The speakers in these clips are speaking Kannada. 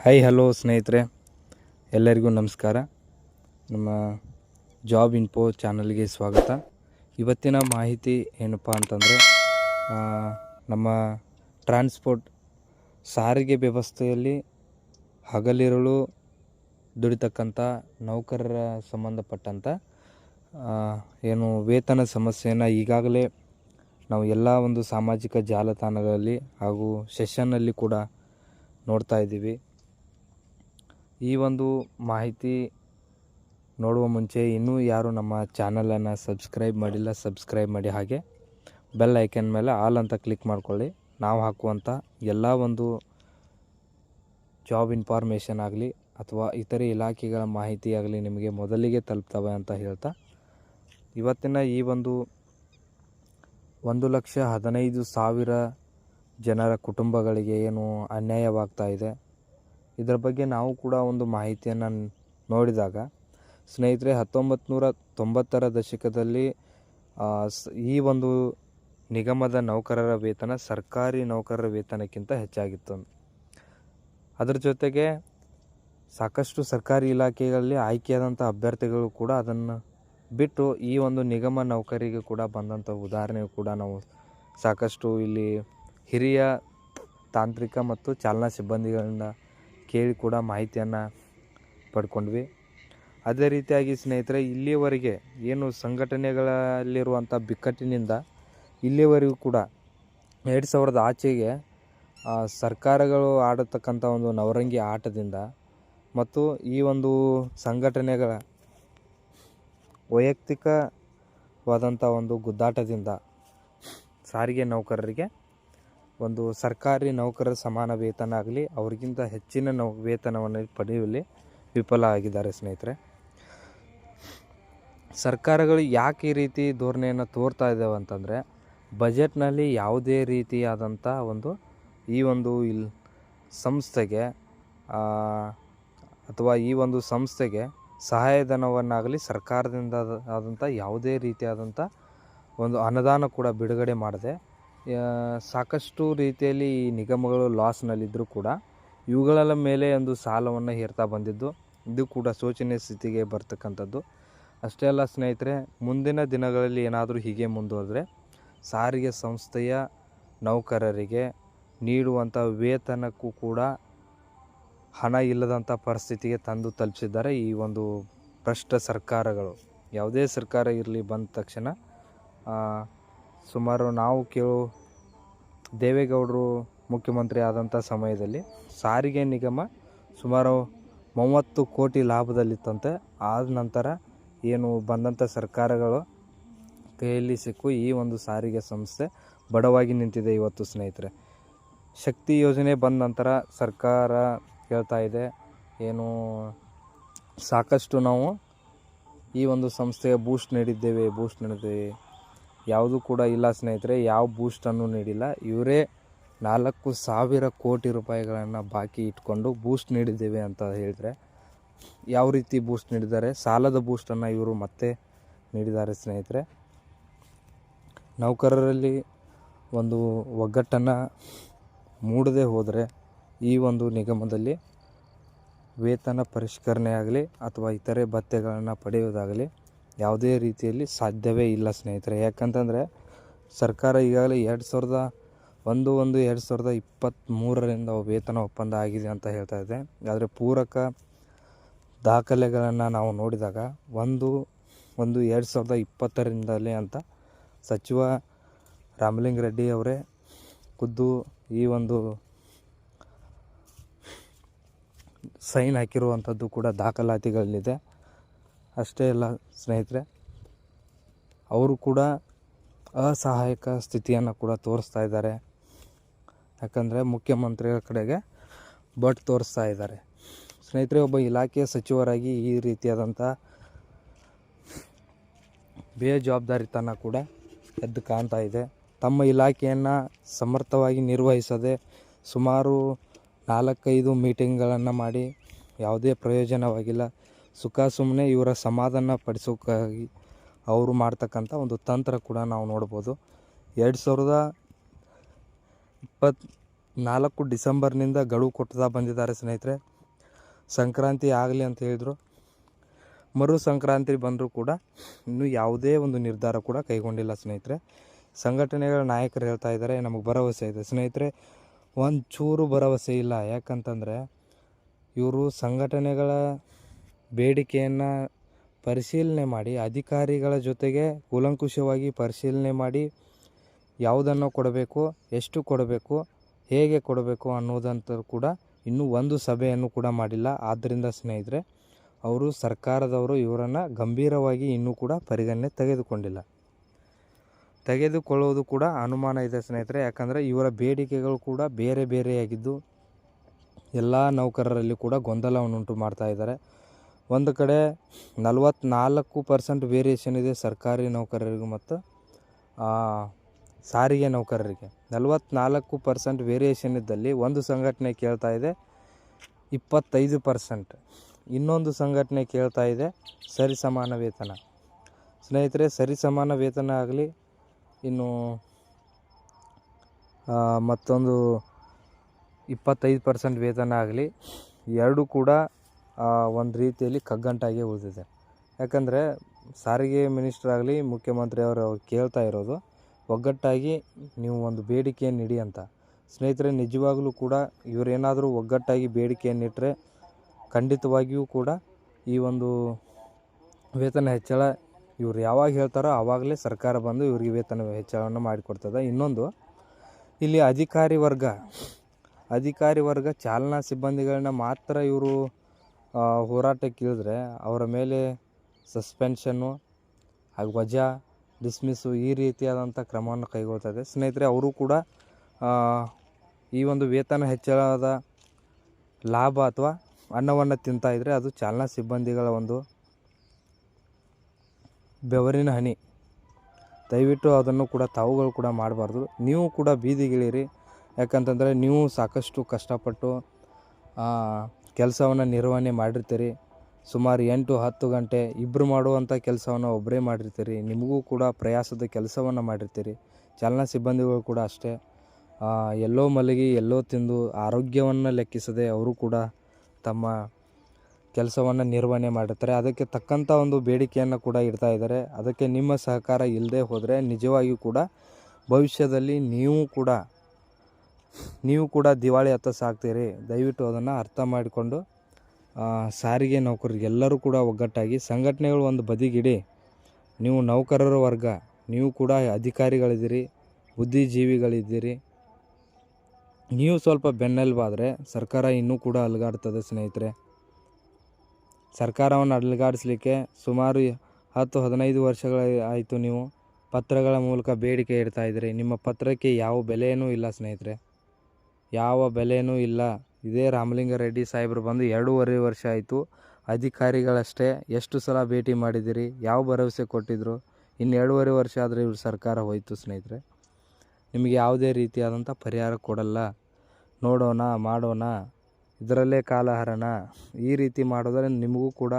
ಹಾಯ್ ಹಲೋ ಸ್ನೇಹಿತರೆ, ಎಲ್ಲರಿಗೂ ನಮಸ್ಕಾರ. ನಮ್ಮ ಜಾಬ್ ಇನ್ಫೋ ಚಾನಲ್ಗೆ ಸ್ವಾಗತ. ಇವತ್ತಿನ ಮಾಹಿತಿ ಏನಪ್ಪ ಅಂತಂದರೆ, ನಮ್ಮ ಟ್ರಾನ್ಸ್ಪೋರ್ಟ್ ಸಾರಿಗೆ ವ್ಯವಸ್ಥೆಯಲ್ಲಿ ಹಗಲಿರುಳು ದುಡಿತಕ್ಕಂಥ ನೌಕರರ ಸಂಬಂಧಪಟ್ಟಂಥ ಏನು ವೇತನ ಸಮಸ್ಯೆಯನ್ನು ಈಗಾಗಲೇ ನಾವು ಎಲ್ಲ ಒಂದು ಸಾಮಾಜಿಕ ಜಾಲತಾಣಗಳಲ್ಲಿ ಹಾಗೂ ಸೆಷನ್ನಲ್ಲಿ ಕೂಡ ನೋಡ್ತಾ ಇದ್ದೀವಿ. ಈ ಒಂದು ಮಾಹಿತಿ ನೋಡುವ ಮುಂಚೆ ಇನ್ನೂ ಯಾರು ನಮ್ಮ ಚಾನಲನ್ನು ಸಬ್ಸ್ಕ್ರೈಬ್ ಮಾಡಿಲ್ಲ, ಸಬ್ಸ್ಕ್ರೈಬ್ ಮಾಡಿ. ಹಾಗೆ ಬೆಲ್ ಐಕನ್ ಮೇಲೆ ಆಲ್ ಅಂತ ಕ್ಲಿಕ್ ಮಾಡ್ಕೊಳ್ಳಿ. ನಾವು ಹಾಕುವಂಥ ಎಲ್ಲ ಒಂದು ಜಾಬ್ ಇನ್ಫಾರ್ಮೇಷನ್ ಆಗಲಿ ಅಥವಾ ಇತರೆ ಇಲಾಖೆಗಳ ಮಾಹಿತಿ ಆಗಲಿ ನಿಮಗೆ ಮೊದಲಿಗೆ ತಲುಪ್ತವೆ ಅಂತ ಹೇಳ್ತಾ, ಇವತ್ತಿನ ಈ ಒಂದು 1,15,000 ಜನರ ಕುಟುಂಬಗಳಿಗೆ ಏನು ಅನ್ಯಾಯವಾಗ್ತಾ ಇದೆ, ಇದರ ಬಗ್ಗೆ ನಾವು ಕೂಡ ಒಂದು ಮಾಹಿತಿಯನ್ನು ನೋಡಿದಾಗ ಸ್ನೇಹಿತರೆ, 1990ರ ದಶಕದಲ್ಲಿ ಈ ಒಂದು ನಿಗಮದ ನೌಕರರ ವೇತನ ಸರ್ಕಾರಿ ನೌಕರರ ವೇತನಕ್ಕಿಂತ ಹೆಚ್ಚಾಗಿತ್ತು. ಅದರ ಜೊತೆಗೆ ಸಾಕಷ್ಟು ಸರ್ಕಾರಿ ಇಲಾಖೆಗಳಲ್ಲಿ ಆಯ್ಕೆಯಾದಂಥ ಅಭ್ಯರ್ಥಿಗಳು ಕೂಡ ಅದನ್ನು ಬಿಟ್ಟು ಈ ಒಂದು ನಿಗಮ ನೌಕರಿಗೆ ಕೂಡ ಬಂದಂಥ ಉದಾಹರಣೆ ಕೂಡ ನಾವು ಸಾಕಷ್ಟು ಇಲ್ಲಿ ಹಿರಿಯ ತಾಂತ್ರಿಕ ಮತ್ತು ಚಾಲನಾ ಸಿಬ್ಬಂದಿಗಳಿಂದ ಕೇಳಿ ಕೂಡ ಮಾಹಿತಿಯನ್ನು ಪಡ್ಕೊಂಡ್ವಿ. ಅದೇ ರೀತಿಯಾಗಿ ಸ್ನೇಹಿತರೆ, ಇಲ್ಲಿಯವರೆಗೆ ಏನು ಸಂಘಟನೆಗಳಲ್ಲಿರುವಂಥ ಬಿಕ್ಕಟ್ಟಿನಿಂದ ಇಲ್ಲಿಯವರೆಗೂ ಕೂಡ 2000 ಆಚೆಗೆ ಸರ್ಕಾರಗಳು ಆಡತಕ್ಕಂಥ ಒಂದು ನವರಂಗಿ ಆಟದಿಂದ ಮತ್ತು ಈ ಒಂದು ಸಂಘಟನೆಗಳ ವೈಯಕ್ತಿಕವಾದಂಥ ಒಂದು ಗುದ್ದಾಟದಿಂದ ಸಾರಿಗೆ ನೌಕರರಿಗೆ ಒಂದು ಸರ್ಕಾರಿ ನೌಕರರ ಸಮಾನ ವೇತನ ಆಗಲಿ, ಅವ್ರಿಗಿಂತ ಹೆಚ್ಚಿನ ವೇತನವನ್ನು ಪಡೆಯುವಲ್ಲಿ ವಿಫಲ ಆಗಿದ್ದಾರೆ. ಸ್ನೇಹಿತರೆ, ಸರ್ಕಾರಗಳು ಯಾಕೆ ಈ ರೀತಿ ಧೋರಣೆಯನ್ನು ತೋರ್ತಾ ಇದ್ದಾವೆ ಅಂತಂದರೆ, ಬಜೆಟ್ನಲ್ಲಿ ಯಾವುದೇ ರೀತಿಯಾದಂಥ ಈ ಒಂದು ಸಂಸ್ಥೆಗೆ ಅಥವಾ ಈ ಒಂದು ಸಂಸ್ಥೆಗೆ ಸಹಾಯಧನವನ್ನಾಗಲಿ ಸರ್ಕಾರದಿಂದ ಆದಂಥ ಯಾವುದೇ ರೀತಿಯಾದಂಥ ಒಂದು ಅನುದಾನ ಕೂಡ ಬಿಡುಗಡೆ ಮಾಡದೆ ಸಾಕಷ್ಟು ರೀತಿಯಲ್ಲಿ ಈ ನಿಗಮಗಳು ಲಾಸ್ನಲ್ಲಿದ್ದರೂ ಕೂಡ ಇವುಗಳ ಮೇಲೆ ಒಂದು ಸಾಲವನ್ನು ಹೇರ್ತಾ ಬಂದಿದ್ದು, ಇದು ಕೂಡ ಶೋಚನೀಯ ಸ್ಥಿತಿಗೆ ಬರ್ತಕ್ಕಂಥದ್ದು. ಅಷ್ಟೇ ಅಲ್ಲ ಸ್ನೇಹಿತರೆ, ಮುಂದಿನ ದಿನಗಳಲ್ಲಿ ಏನಾದರೂ ಹೀಗೆ ಮುಂದುವರೆದರೆ ಸಾರಿಗೆ ಸಂಸ್ಥೆಯ ನೌಕರರಿಗೆ ನೀಡುವಂಥ ವೇತನಕ್ಕೂ ಕೂಡ ಹಣ ಇಲ್ಲದಂಥ ಪರಿಸ್ಥಿತಿಗೆ ತಂದು ತಲುಪಿಸಿದ್ದಾರೆ ಈ ಒಂದು ಭ್ರಷ್ಟ ಸರ್ಕಾರಗಳು. ಯಾವುದೇ ಸರ್ಕಾರ ಇರಲಿ, ಬಂದ ತಕ್ಷಣ ಸುಮಾರು ನಾವು ದೇವೇಗೌಡರು ಮುಖ್ಯಮಂತ್ರಿ ಆದಂಥ ಸಮಯದಲ್ಲಿ ಸಾರಿಗೆ ನಿಗಮ ಸುಮಾರು 30 ಕೋಟಿ ಲಾಭದಲ್ಲಿತ್ತಂತೆ. ಆದ ನಂತರ ಏನು ಬಂದಂಥ ಸರ್ಕಾರಗಳು ಕೈಯಲ್ಲಿ ಸಿಕ್ಕು ಈ ಒಂದು ಸಾರಿಗೆ ಸಂಸ್ಥೆ ಬಡವಾಗಿ ನಿಂತಿದೆ ಇವತ್ತು. ಸ್ನೇಹಿತರೆ, ಶಕ್ತಿ ಯೋಜನೆ ಬಂದ ನಂತರ ಸರ್ಕಾರ ಹೇಳ್ತಾ ಇದೆ, ಏನು ಸಾಕಷ್ಟು ನಾವು ಈ ಒಂದು ಸಂಸ್ಥೆಗೆ ಬೂಸ್ಟ್ ನೀಡಿದ್ದೇವೆ. ಯಾವುದೂ ಕೂಡ ಇಲ್ಲ ಸ್ನೇಹಿತರೆ, ಯಾವ ಬೂಸ್ಟನ್ನು ನೀಡಿಲ್ಲ. ಇವರೇ 4,000 ಕೋಟಿ ರೂಪಾಯಿಗಳನ್ನು ಬಾಕಿ ಇಟ್ಕೊಂಡು ಬೂಸ್ಟ್ ನೀಡಿದ್ದೇವೆ ಅಂತ ಹೇಳಿದರೆ, ಯಾವ ರೀತಿ ಬೂಸ್ಟ್ ನೀಡಿದ್ದಾರೆ? ಸಾಲದ ಬೂಸ್ಟನ್ನು ಇವರು ಮತ್ತೆ ನೀಡಿದ್ದಾರೆ. ಸ್ನೇಹಿತರೆ, ನೌಕರರಲ್ಲಿ ಒಂದು ಒಗ್ಗಟ್ಟನ್ನು ಮೂಡದೆ ಹೋದರೆ ಈ ಒಂದು ನಿಗಮದಲ್ಲಿ ವೇತನ ಪರಿಷ್ಕರಣೆ ಆಗಲಿ ಅಥವಾ ಇತರೆ ಭತ್ಯೆಗಳನ್ನು ಪಡೆಯುವುದಾಗಲಿ ಯಾವುದೇ ರೀತಿಯಲ್ಲಿ ಸಾಧ್ಯವೇ ಇಲ್ಲ ಸ್ನೇಹಿತರೆ. ಯಾಕಂತಂದರೆ ಸರ್ಕಾರ ಈಗಾಗಲೇ 2023ರಿಂದ ವೇತನ ಒಪ್ಪಂದ ಆಗಿದೆ ಅಂತ ಹೇಳ್ತಾ ಇದೆ. ಆದರೆ ಪೂರಕ ದಾಖಲೆಗಳನ್ನು ನಾವು ನೋಡಿದಾಗ 2020ರಿಂದಲೇ ಅಂತ ಸಚಿವ ರಾಮಲಿಂಗಾರೆಡ್ಡಿ ಅವರೇ ಖುದ್ದು ಈ ಒಂದು ಸೈನ್ ಹಾಕಿರುವಂಥದ್ದು ಕೂಡ ದಾಖಲಾತಿಗಳಲ್ಲಿದೆ. ಅಷ್ಟೇ ಅಲ್ಲ ಸ್ನೇಹಿತರೆ, ಅವರು ಕೂಡ ಅಸಹಾಯಕ ಸ್ಥಿತಿಯನ್ನು ಕೂಡ ತೋರಿಸ್ತಾ ಇದ್ದಾರೆ. ಯಾಕಂದರೆ ಮುಖ್ಯಮಂತ್ರಿಗಳ ಕಡೆಗೆ ಬಟ್ ತೋರಿಸ್ತಾ ಇದ್ದಾರೆ. ಸ್ನೇಹಿತರೆ, ಒಬ್ಬ ಇಲಾಖೆಯ ಸಚಿವರಾಗಿ ಈ ರೀತಿಯಾದಂಥ ಬೇಜವಾಬ್ದಾರಿತನ ಕೂಡ ಎದ್ದು ಕಾಣ್ತಾ ಇದೆ. ತಮ್ಮ ಇಲಾಖೆಯನ್ನು ಸಮರ್ಥವಾಗಿ ನಿರ್ವಹಿಸದೆ ಸುಮಾರು 4-5 ಮೀಟಿಂಗ್ಗಳನ್ನು ಮಾಡಿ ಯಾವುದೇ ಪ್ರಯೋಜನವಾಗಿಲ್ಲ. ಸುಮ್ಮನೆ ಇವರ ಸಮಾಧಾನ ಪಡಿಸೋಕ್ಕಾಗಿ ಅವರು ಮಾಡ್ತಕ್ಕಂಥ ಒಂದು ತಂತ್ರ ಕೂಡ ನಾವು ನೋಡ್ಬೋದು. 2023 4 ಡಿಸೆಂಬರ್ನಿಂದ ಗಡುವು ಕೊಡ್ತಾ ಬಂದಿದ್ದಾರೆ ಸ್ನೇಹಿತರೆ. ಸಂಕ್ರಾಂತಿ ಆಗಲಿ ಅಂತ ಹೇಳಿದರು. ಮರು ಸಂಕ್ರಾಂತಿ ಬಂದರೂ ಕೂಡ ಇನ್ನೂ ಯಾವುದೇ ಒಂದು ನಿರ್ಧಾರ ಕೂಡ ಕೈಗೊಂಡಿಲ್ಲ ಸ್ನೇಹಿತರೆ. ಸಂಘಟನೆಗಳ ನಾಯಕರು ಹೇಳ್ತಾ ಇದ್ದಾರೆ ನಮಗೆ ಭರವಸೆ ಇದೆ. ಸ್ನೇಹಿತರೆ, ಒಂಚೂರು ಭರವಸೆ ಇಲ್ಲ. ಯಾಕಂತಂದರೆ ಇವರು ಸಂಘಟನೆಗಳ ಬೇಡಿಕೆಯನ್ನು ಪರಿಶೀಲನೆ ಮಾಡಿ, ಅಧಿಕಾರಿಗಳ ಜೊತೆಗೆ ಕೂಲಂಕುಷವಾಗಿ ಪರಿಶೀಲನೆ ಮಾಡಿ ಯಾವುದನ್ನು ಕೊಡಬೇಕು, ಎಷ್ಟು ಕೊಡಬೇಕು, ಹೇಗೆ ಕೊಡಬೇಕು ಅನ್ನೋದಂತ ಕೂಡ ಇನ್ನೂ ಒಂದು ಸಭೆಯನ್ನು ಕೂಡ ಮಾಡಿಲ್ಲ. ಆದ್ದರಿಂದ ಸ್ನೇಹಿತರೆ, ಅವರು ಸರ್ಕಾರದವರು ಇವರನ್ನು ಗಂಭೀರವಾಗಿ ಇನ್ನೂ ಕೂಡ ಪರಿಗಣನೆ ತೆಗೆದುಕೊಳ್ಳುವುದು ಕೂಡ ಅನುಮಾನ ಇದೆ ಸ್ನೇಹಿತರೆ. ಯಾಕಂದರೆ ಇವರ ಬೇಡಿಕೆಗಳು ಕೂಡ ಬೇರೆ ಬೇರೆಯಾಗಿದ್ದು ಎಲ್ಲ ನೌಕರರಲ್ಲಿ ಕೂಡ ಗೊಂದಲವನ್ನುಂಟು ಮಾಡ್ತಾ ಇದ್ದಾರೆ. ಒಂದು ಕಡೆ 44% ವೇರಿಯೇಷನ್ ಇದೆ ಸರ್ಕಾರಿ ನೌಕರರಿಗೆ ಮತ್ತು ಸಾರಿಗೆ ನೌಕರರಿಗೆ. 44% ವೇರಿಯೇಷನ್ ಇದ್ದಲ್ಲಿ ಒಂದು ಸಂಘಟನೆ ಕೇಳ್ತಾ ಇದೆ 25%, ಇನ್ನೊಂದು ಸಂಘಟನೆ ಕೇಳ್ತಾ ಇದೆ ಸರಿಸಮಾನ ವೇತನ. ಸ್ನೇಹಿತರೆ, ಸರಿಸಮಾನ ವೇತನ ಆಗಲಿ, ಇನ್ನು ಮತ್ತೊಂದು 25% ವೇತನ ಆಗಲಿ, ಎರಡೂ ಕೂಡ ಒಂದು ರೀತಿಯಲ್ಲಿ ಕಗ್ಗಂಟಾಗಿ ಉಳಿದಿದೆ. ಯಾಕಂದರೆ ಸಾರಿಗೆ ಮಿನಿಸ್ಟರ್ ಆಗಲಿ, ಮುಖ್ಯಮಂತ್ರಿ ಅವರು ಕೇಳ್ತಾ ಇರೋದು ಒಗ್ಗಟ್ಟಾಗಿ ನೀವು ಒಂದು ಬೇಡಿಕೆಯನ್ನು ಇಡಿ ಅಂತ. ಸ್ನೇಹಿತರೆ, ನಿಜವಾಗಲೂ ಕೂಡ ಇವರೇನಾದರೂ ಒಗ್ಗಟ್ಟಾಗಿ ಬೇಡಿಕೆಯನ್ನಿಟ್ಟರೆ ಖಂಡಿತವಾಗಿಯೂ ಕೂಡ ಈ ಒಂದು ವೇತನ ಹೆಚ್ಚಳ ಇವರು ಯಾವಾಗ ಹೇಳ್ತಾರೋ ಆವಾಗಲೇ ಸರ್ಕಾರ ಬಂದು ಇವರಿಗೆ ವೇತನ ಹೆಚ್ಚಳವನ್ನು ಮಾಡಿಕೊಡ್ತದೆ. ಇನ್ನೊಂದು, ಇಲ್ಲಿ ಅಧಿಕಾರಿ ವರ್ಗ ಚಾಲನಾ ಸಿಬ್ಬಂದಿಗಳನ್ನ ಮಾತ್ರ ಇವರು ಹೋರಾಟಕ್ಕೆ ಇಳಿದ್ರೆ ಅವರ ಮೇಲೆ ಸಸ್ಪೆನ್ಷನ್ನು ಹಾಗೂ ವಜಾ, ಡಿಸ್ಮಿಸ್ಸು ಈ ರೀತಿಯಾದಂಥ ಕ್ರಮವನ್ನು ಕೈಗೊಳ್ತದೆ. ಸ್ನೇಹಿತರೆ, ಅವರು ಕೂಡ ಈ ಒಂದು ವೇತನ ಹೆಚ್ಚಳದ ಲಾಭ ಅಥವಾ ಅನ್ನವನ್ನು ತಿಂತಾಯಿದ್ರೆ ಅದು ಚಾಲನಾ ಸಿಬ್ಬಂದಿಗಳ ಒಂದು ಬೆವರಿನ ಹನಿ. ದಯವಿಟ್ಟು ಅದನ್ನು ಕೂಡ ತಾವುಗಳು ಕೂಡ ಮಾಡಬಾರ್ದು. ನೀವು ಕೂಡ ಬೀದಿಗಿಳಿರಿ. ಯಾಕಂತಂದರೆ ನೀವು ಸಾಕಷ್ಟು ಕಷ್ಟಪಟ್ಟು ಕೆಲಸವನ್ನು ನಿರ್ವಹಣೆ ಮಾಡಿರ್ತೀರಿ. ಸುಮಾರು 8-10 ಗಂಟೆ ಇಬ್ಬರು ಮಾಡುವಂಥ ಕೆಲಸವನ್ನು ಒಬ್ಬರೇ ಮಾಡಿರ್ತೀರಿ. ನಿಮಗೂ ಕೂಡ ಪ್ರಯಾಸದ ಕೆಲಸವನ್ನು ಮಾಡಿರ್ತೀರಿ. ಚಾಲನಾ ಸಿಬ್ಬಂದಿಗಳು ಕೂಡ ಅಷ್ಟೇ. ಎಲ್ಲೋ ಮಲಗಿ ಎಲ್ಲೋ ತಿಂದು ಆರೋಗ್ಯವನ್ನು ಲೆಕ್ಕಿಸದೆ ಅವರು ಕೂಡ ತಮ್ಮ ಕೆಲಸವನ್ನು ನಿರ್ವಹಣೆ ಮಾಡಿರ್ತಾರೆ. ಅದಕ್ಕೆ ತಕ್ಕಂಥ ಒಂದು ಬೇಡಿಕೆಯನ್ನು ಕೂಡ ಇಡ್ತಾ ಇದ್ದಾರೆ. ಅದಕ್ಕೆ ನಿಮ್ಮ ಸಹಕಾರ ಇಲ್ಲದೆ ಹೋದರೆ ನಿಜವಾಗಿಯೂ ಕೂಡ ಭವಿಷ್ಯದಲ್ಲಿ ನೀವು ಕೂಡ ದಿವಾಳಿ ಹತ್ತ ಸಾಗ್ತೀರಿ. ದಯವಿಟ್ಟು ಅದನ್ನು ಅರ್ಥ ಮಾಡಿಕೊಂಡು ಸಾರಿಗೆ ನೌಕರರಿಗೆ ಎಲ್ಲರೂ ಕೂಡ ಒಗ್ಗಟ್ಟಾಗಿ ಸಂಘಟನೆಗಳು ಒಂದು ಬದಿಗಿಡಿ. ನೀವು ನೌಕರರ ವರ್ಗ, ನೀವು ಕೂಡ ಅಧಿಕಾರಿಗಳಿದ್ದೀರಿ, ಬುದ್ಧಿಜೀವಿಗಳಿದ್ದೀರಿ. ನೀವು ಸ್ವಲ್ಪ ಬೆನ್ನೆಲುಬಾದರೆ ಸರ್ಕಾರ ಇನ್ನೂ ಕೂಡ ಅಲುಗಾಡ್ತದೆ ಸ್ನೇಹಿತರೆ. ಸರ್ಕಾರವನ್ನು ಅಲುಗಾಡಿಸ್ಲಿಕ್ಕೆ ಸುಮಾರು 10-15 ವರ್ಷಗಳಾಯಿತು ನೀವು ಪತ್ರಗಳ ಮೂಲಕ ಬೇಡಿಕೆ ಇಡ್ತಾ ಇದ್ದೀರಿ. ನಿಮ್ಮ ಪತ್ರಕ್ಕೆ ಯಾವ ಬೆಲೆಯೂ ಇಲ್ಲ ಸ್ನೇಹಿತರೆ, ಯಾವ ಬೆಲೆಯೂ ಇಲ್ಲ. ಇದೇ ರಾಮಲಿಂಗಾರೆಡ್ಡಿ ಸಾಹೇಬರು ಬಂದು 2.5 ವರ್ಷ ಆಯಿತು. ಅಧಿಕಾರಿಗಳಷ್ಟೇ ಎಷ್ಟು ಸಲ ಭೇಟಿ ಮಾಡಿದ್ದೀರಿ, ಯಾವ ಭರವಸೆ ಕೊಟ್ಟಿದ್ದರು. ಇನ್ನು 2.5 ವರ್ಷ ಆದರೆ ಇವ್ರ ಸರ್ಕಾರ ಹೋಯಿತು ಸ್ನೇಹಿತರೆ. ನಿಮಗೆ ಯಾವುದೇ ರೀತಿಯಾದಂಥ ಪರಿಹಾರ ಕೊಡಲ್ಲ. ನೋಡೋಣ, ಮಾಡೋಣ, ಇದರಲ್ಲೇ ಕಾಲಹರಣ ಈ ರೀತಿ ಮಾಡೋದ್ರೆ ನಿಮಗೂ ಕೂಡ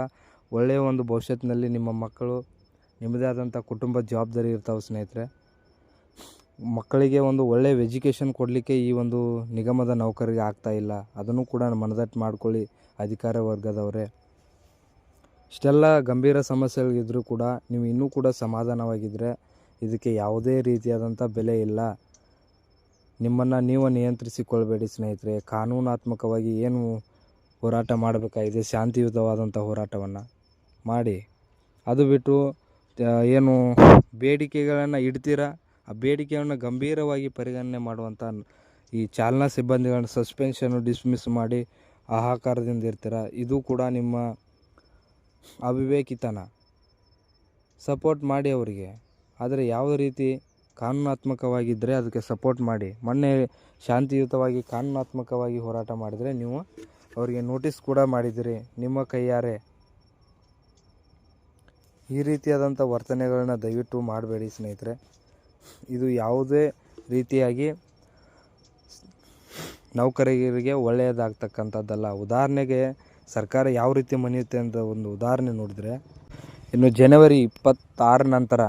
ಒಳ್ಳೆಯ ಒಂದು ಭವಿಷ್ಯತ್ತಿನಲ್ಲಿ ನಿಮ್ಮ ಮಕ್ಕಳು ನಿಮ್ಮದೇ ಆದಂಥ ಕುಟುಂಬದ ಜವಾಬ್ದಾರಿ ಇರ್ತಾವೆ ಸ್ನೇಹಿತರೆ. ಮಕ್ಕಳಿಗೆ ಒಂದು ಒಳ್ಳೆಯ ಎಜುಕೇಷನ್ ಕೊಡಲಿಕ್ಕೆ ಈ ಒಂದು ನಿಗಮದ ನೌಕರಿಗೆ ಆಗ್ತಾಯಿಲ್ಲ. ಅದನ್ನು ಕೂಡ ಮನದಟ್ಟು ಮಾಡ್ಕೊಳ್ಳಿ ಅಧಿಕಾರ ವರ್ಗದವರೇ. ಇಷ್ಟೆಲ್ಲ ಗಂಭೀರ ಸಮಸ್ಯೆಗಳಿದ್ದರೂ ಕೂಡ ನೀವು ಇನ್ನೂ ಕೂಡ ಸಮಾಧಾನವಾಗಿದ್ದರೆ ಇದಕ್ಕೆ ಯಾವುದೇ ರೀತಿಯಾದಂಥ ಬೆಲೆ ಇಲ್ಲ. ನಿಮ್ಮನ್ನು ನೀವು ನಿಯಂತ್ರಿಸಿಕೊಳ್ಬೇಡಿ ಸ್ನೇಹಿತರೆ. ಕಾನೂನಾತ್ಮಕವಾಗಿ ಏನು ಹೋರಾಟ ಮಾಡಬೇಕಾಗಿದೆ ಶಾಂತಿಯುತವಾದಂಥ ಹೋರಾಟವನ್ನು ಮಾಡಿ. ಅದು ಬಿಟ್ಟು ಏನು ಬೇಡಿಕೆಗಳನ್ನು ಇಡ್ತೀರಾ, ಆ ಬೇಡಿಕೆಯನ್ನು ಗಂಭೀರವಾಗಿ ಪರಿಗಣನೆ ಮಾಡುವಂಥ ಈ ಚಾಲನಾ ಸಿಬ್ಬಂದಿಗಳನ್ನ ಸಸ್ಪೆನ್ಷನ್ನು ಡಿಸ್ಮಿಸ್ ಮಾಡಿ ಹಾಹಾಕಾರದಿಂದ ಇರ್ತೀರ. ಇದು ಕೂಡ ನಿಮ್ಮ ಅವಿವೇಕಿತನ. ಸಪೋರ್ಟ್ ಮಾಡಿ ಅವರಿಗೆ, ಆದರೆ ಯಾವುದೇ ರೀತಿ ಕಾನೂನಾತ್ಮಕವಾಗಿದ್ದರೆ ಅದಕ್ಕೆ ಸಪೋರ್ಟ್ ಮಾಡಿ. ಮೊನ್ನೆ ಶಾಂತಿಯುತವಾಗಿ ಕಾನೂನಾತ್ಮಕವಾಗಿ ಹೋರಾಟ ಮಾಡಿದರೆ ನೀವು ಅವರಿಗೆ ನೋಟಿಸ್ ಕೂಡ ಮಾಡಿದ್ದೀರಿ ನಿಮ್ಮ ಕೈಯಾರೆ. ಈ ರೀತಿಯಾದಂಥ ವರ್ತನೆಗಳನ್ನ ದಯವಿಟ್ಟು ಮಾಡಬೇಡಿ ಸ್ನೇಹಿತರೆ. ಇದು ಯಾವುದೇ ರೀತಿಯಾಗಿ ನೌಕರರಿಗೆ ಒಳ್ಳೆಯದಾಗ್ತಕ್ಕಂಥದ್ದಲ್ಲ. ಉದಾಹರಣೆಗೆ ಸರ್ಕಾರ ಯಾವ ರೀತಿ ಮನೆಯುತ್ತೆ ಅಂತ ಒಂದು ಉದಾಹರಣೆ ನೋಡಿದರೆ, ಇನ್ನು ಜನವರಿ 26 ನಂತರ,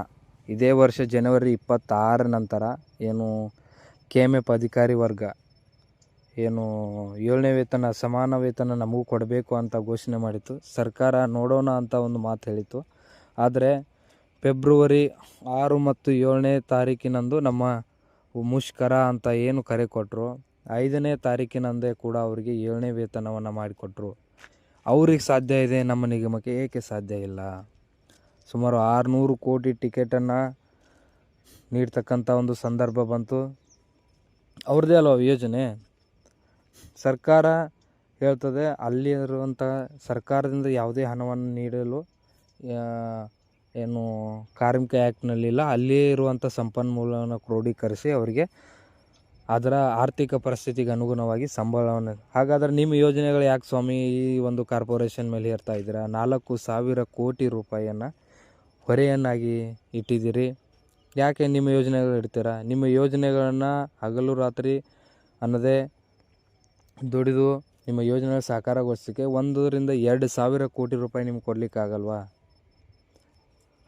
ಇದೇ ವರ್ಷ ಜನವರಿ 26 ನಂತರ ಏನು KMF ಅಧಿಕಾರಿ ವರ್ಗ ಏನು 7ನೇ ವೇತನ ಸಮಾನ ವೇತನ ನಮಗೂ ಕೊಡಬೇಕು ಅಂತ ಘೋಷಣೆ ಮಾಡಿತ್ತು. ಸರ್ಕಾರ ನೋಡೋಣ ಅಂತ ಒಂದು ಮಾತು ಹೇಳಿತ್ತು. ಆದರೆ ಫೆಬ್ರವರಿ 6 ಮತ್ತು 7ನೇ ತಾರೀಕಿನಂದು ನಮ್ಮ ಮುಷ್ಕರ ಅಂತ ಏನು ಕರೆ ಕೊಟ್ಟರು, 5ನೇ ತಾರೀಕಿನಂದೇ ಕೂಡ ಅವರಿಗೆ 7ನೇ ವೇತನವನ್ನು ಮಾಡಿಕೊಟ್ರು. ಅವ್ರಿಗೆ ಸಾಧ್ಯ ಇದೆ, ನಮ್ಮ ನಿಗಮಕ್ಕೆ ಏಕೆ ಸಾಧ್ಯ ಇಲ್ಲ? ಸುಮಾರು 600 ಕೋಟಿ ಟಿಕೆಟನ್ನು ನೀಡ್ತಕ್ಕಂಥ ಒಂದು ಸಂದರ್ಭ ಬಂತು. ಅವ್ರದ್ದೇ ಅಲ್ವ ಯೋಜನೆ. ಸರ್ಕಾರ ಹೇಳ್ತದೆ ಅಲ್ಲಿರುವಂಥ ಸರ್ಕಾರದಿಂದ ಯಾವುದೇ ಹಣವನ್ನು ನೀಡಲು ಏನು ಕಾರ್ಮಿಕ ಆ್ಯಕ್ಟ್ನಲ್ಲಿಲ್ಲ. ಅಲ್ಲಿಯೇ ಇರುವಂಥ ಸಂಪನ್ಮೂಲವನ್ನು ಕ್ರೋಢೀಕರಿಸಿ ಅವರಿಗೆ ಅದರ ಆರ್ಥಿಕ ಪರಿಸ್ಥಿತಿಗೆ ಅನುಗುಣವಾಗಿ ಸಂಬಳವನ್ನು. ಹಾಗಾದರೆ ನಿಮ್ಮ ಯೋಜನೆಗಳು ಯಾಕೆ ಸ್ವಾಮಿ ಈ ಒಂದು ಕಾರ್ಪೊರೇಷನ್ ಮೇಲೆ ಹೇರ್ತಾ ಇದ್ದೀರಾ? 4,000 ಕೋಟಿ ರೂಪಾಯಿಯನ್ನು ಹೊರೆಯನ್ನಾಗಿ ಇಟ್ಟಿದ್ದೀರಿ. ಯಾಕೆ ನಿಮ್ಮ ಯೋಜನೆಗಳು ಇಡ್ತೀರಾ? ನಿಮ್ಮ ಯೋಜನೆಗಳನ್ನು ಹಗಲು ರಾತ್ರಿ ಅನ್ನದೇ ದುಡಿದು ನಿಮ್ಮ ಯೋಜನೆಗಳ ಸಾಕಾರಗೊಳಿಸೋಕ್ಕೆ 1-2 ಕೋಟಿ ರೂಪಾಯಿ ನಿಮ್ಗೆ ಕೊಡಲಿಕ್ಕಾಗಲ್ವಾ?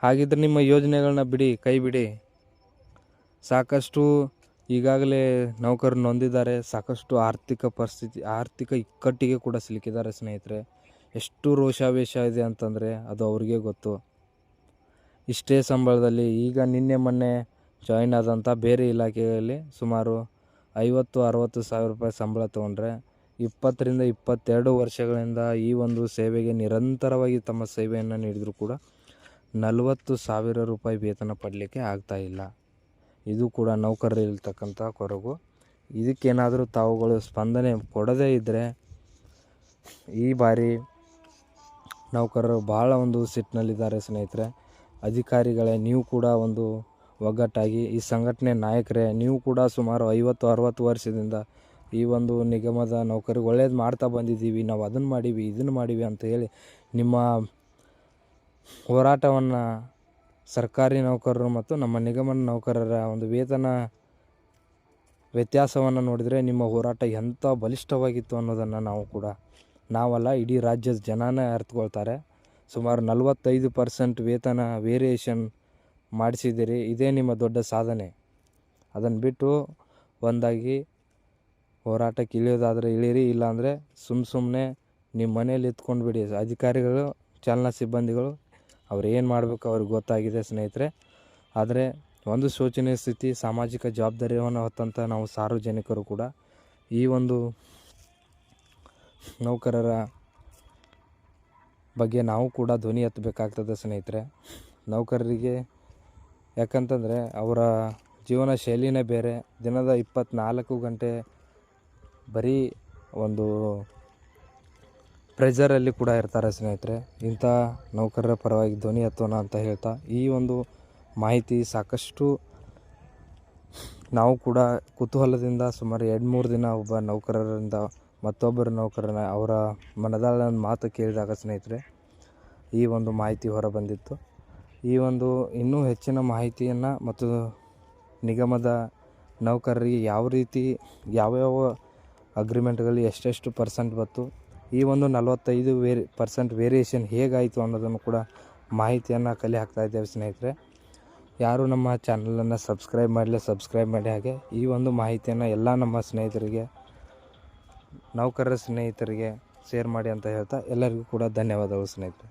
ಹಾಗಿದ್ರೆ ನಿಮ್ಮ ಯೋಜನೆಗಳನ್ನ ಬಿಡಿ, ಕೈ ಬಿಡಿ. ಸಾಕಷ್ಟು ಈಗಾಗಲೇ ನೌಕರರು ನೊಂದಿದ್ದಾರೆ. ಸಾಕಷ್ಟು ಆರ್ಥಿಕ ಇಕ್ಕಟ್ಟಿಗೆ ಕೂಡ ಸಿಲುಕಿದ್ದಾರೆ ಸ್ನೇಹಿತರೆ. ಎಷ್ಟು ರೋಷಾವೇಶ ಇದೆ ಅಂತಂದರೆ ಅದು ಅವ್ರಿಗೆ ಗೊತ್ತು. ಇಷ್ಟೇ ಸಂಬಳದಲ್ಲಿ ಈಗ ನಿನ್ನೆ ಮೊನ್ನೆ ಜಾಯಿನ್ ಆದಂಥ ಬೇರೆ ಇಲಾಖೆಯಲ್ಲಿ ಸುಮಾರು 50-60 ಸಾವಿರ ರೂಪಾಯಿ ಸಂಬಳ ತೊಗೊಂಡ್ರೆ 20-22 ವರ್ಷಗಳಿಂದ ಈ ಒಂದು ಸೇವೆಗೆ ನಿರಂತರವಾಗಿ ತಮ್ಮ ಸೇವೆಯನ್ನು ನೀಡಿದರೂ ಕೂಡ 40,000 ರೂಪಾಯಿ ವೇತನ ಪಡಲಿಕ್ಕೆ ಆಗ್ತಾಯಿಲ್ಲ. ಇದು ಕೂಡ ನೌಕರರಿರ್ತಕ್ಕಂಥ ಕೊರಗು. ಇದಕ್ಕೇನಾದರೂ ತಾವುಗಳು ಸ್ಪಂದನೆ ಕೊಡದೇ ಇದ್ದರೆ ಈ ಬಾರಿ ನೌಕರರು ಭಾಳ ಒಂದು ಸಿಟ್ಟಿನಲ್ಲಿದ್ದಾರೆ ಸ್ನೇಹಿತರೆ. ಅಧಿಕಾರಿಗಳೇ, ನೀವು ಕೂಡ ಒಂದು ಒಗ್ಗಟ್ಟಾಗಿ, ಈ ಸಂಘಟನೆ ನಾಯಕರೇ, ನೀವು ಕೂಡ ಸುಮಾರು 50-60 ವರ್ಷದಿಂದ ಈ ಒಂದು ನಿಗಮದ ನೌಕರಿಗೆ ಒಳ್ಳೇದು ಮಾಡ್ತಾ ಬಂದಿದ್ದೀವಿ, ನಾವು ಅದನ್ನು ಮಾಡೀವಿ ಇದನ್ನು ಮಾಡೀವಿ ಅಂತ ಹೇಳಿ ನಿಮ್ಮ ಹೋರಾಟವನ್ನು ಸರ್ಕಾರಿ ನೌಕರರು ಮತ್ತು ನಮ್ಮ ನಿಗಮದ ನೌಕರರ ಒಂದು ವೇತನ ವ್ಯತ್ಯಾಸವನ್ನು ನೋಡಿದರೆ ನಿಮ್ಮ ಹೋರಾಟ ಎಂಥ ಬಲಿಷ್ಠವಾಗಿತ್ತು ಅನ್ನೋದನ್ನು ನಾವಲ್ಲ ಇಡೀ ರಾಜ್ಯದ ಜನನೇ ಅರ್ಥಕೊಳ್ತಾರೆ. ಸುಮಾರು 45% ವೇತನ ವೇರಿಯೇಷನ್ ಮಾಡಿಸಿದ್ದೀರಿ. ಇದೇ ನಿಮ್ಮ ದೊಡ್ಡ ಸಾಧನೆ. ಅದನ್ನು ಬಿಟ್ಟು ಒಂದಾಗಿ ಹೋರಾಟಕ್ಕೆ ಇಳಿಯೋದಾದರೆ ಇಳೀರಿ, ಇಲ್ಲಾಂದರೆ ಸುಮ್ಮನೆ ನಿಮ್ಮ ಮನೇಲಿ ಎತ್ಕೊಂಡು ಬಿಡಿ. ಅಧಿಕಾರಿಗಳು, ಚಾಲನಾ ಸಿಬ್ಬಂದಿಗಳು ಅವ್ರು ಏನು ಮಾಡಬೇಕು ಅವ್ರಿಗೆ ಗೊತ್ತಾಗಿದೆ ಸ್ನೇಹಿತರೆ. ಆದರೆ ಒಂದು ಶೋಚನೀಯ ಸ್ಥಿತಿ, ಸಾಮಾಜಿಕ ಜವಾಬ್ದಾರಿಯನ್ನು ಹೊತ್ತಂಥ ನಾವು ಸಾರ್ವಜನಿಕರು ಕೂಡ ಈ ಒಂದು ನೌಕರರ ಬಗ್ಗೆ ನಾವು ಕೂಡ ಧ್ವನಿ ಎತ್ತಬೇಕಾಗ್ತದೆ ಸ್ನೇಹಿತರೆ. ನೌಕರರಿಗೆ ಯಾಕಂತಂದರೆ ಅವರ ಜೀವನ ಶೈಲಿನೇ ಬೇರೆ. ದಿನದ 24 ಗಂಟೆ ಬರೀ ಒಂದು ಪ್ರೆಷರಲ್ಲಿ ಕೂಡ ಇರ್ತಾರೆ ಸ್ನೇಹಿತರೆ. ಇಂಥ ನೌಕರರ ಪರವಾಗಿ ಧ್ವನಿ ಎತ್ತೋಣ ಅಂತ ಹೇಳ್ತಾ ಈ ಒಂದು ಮಾಹಿತಿ ಸಾಕಷ್ಟು ನಾವು ಕೂಡ ಕುತೂಹಲದಿಂದ ಸುಮಾರು 2-3 ದಿನ ಒಬ್ಬ ನೌಕರರಿಂದ ಮತ್ತೊಬ್ಬರ ನೌಕರನ ಅವರ ಮನದಾಳದ ಮಾತು ಕೇಳಿದಾಗ ಸ್ನೇಹಿತರೆ ಈ ಒಂದು ಮಾಹಿತಿ ಹೊರಬಂದಿತ್ತು. ಈ ಒಂದು ಇನ್ನೂ ಹೆಚ್ಚಿನ ಮಾಹಿತಿಯನ್ನು ಮತ್ತು ನಿಗಮದ ನೌಕರರಿಗೆ ಯಾವ ರೀತಿ ಯಾವ್ಯಾವ ಅಗ್ರಿಮೆಂಟ್ಗಳಲ್ಲಿ ಎಷ್ಟೆಷ್ಟು ಪರ್ಸೆಂಟ್ ಬಂತು, ಈ ಒಂದು 45% ವೇರಿಯೇಷನ್ ಹೇಗಾಯಿತು ಅನ್ನೋದನ್ನು ಕೂಡ ಮಾಹಿತಿಯನ್ನು ಕಲೆ ಹಾಕ್ತಾ ಇದ್ದೇವೆ ಸ್ನೇಹಿತರೆ. ಯಾರು ನಮ್ಮ ಚಾನಲನ್ನು ಸಬ್ಸ್ಕ್ರೈಬ್ ಮಾಡಿ. ಹಾಗೆ ಈ ಒಂದು ಮಾಹಿತಿಯನ್ನು ಎಲ್ಲ ನಮ್ಮ ಸ್ನೇಹಿತರಿಗೆ, ನೌಕರರ ಸ್ನೇಹಿತರಿಗೆ ಶೇರ್ ಮಾಡಿ ಅಂತ ಹೇಳ್ತಾ ಎಲ್ಲರಿಗೂ ಕೂಡ ಧನ್ಯವಾದಗಳು ಸ್ನೇಹಿತರೆ.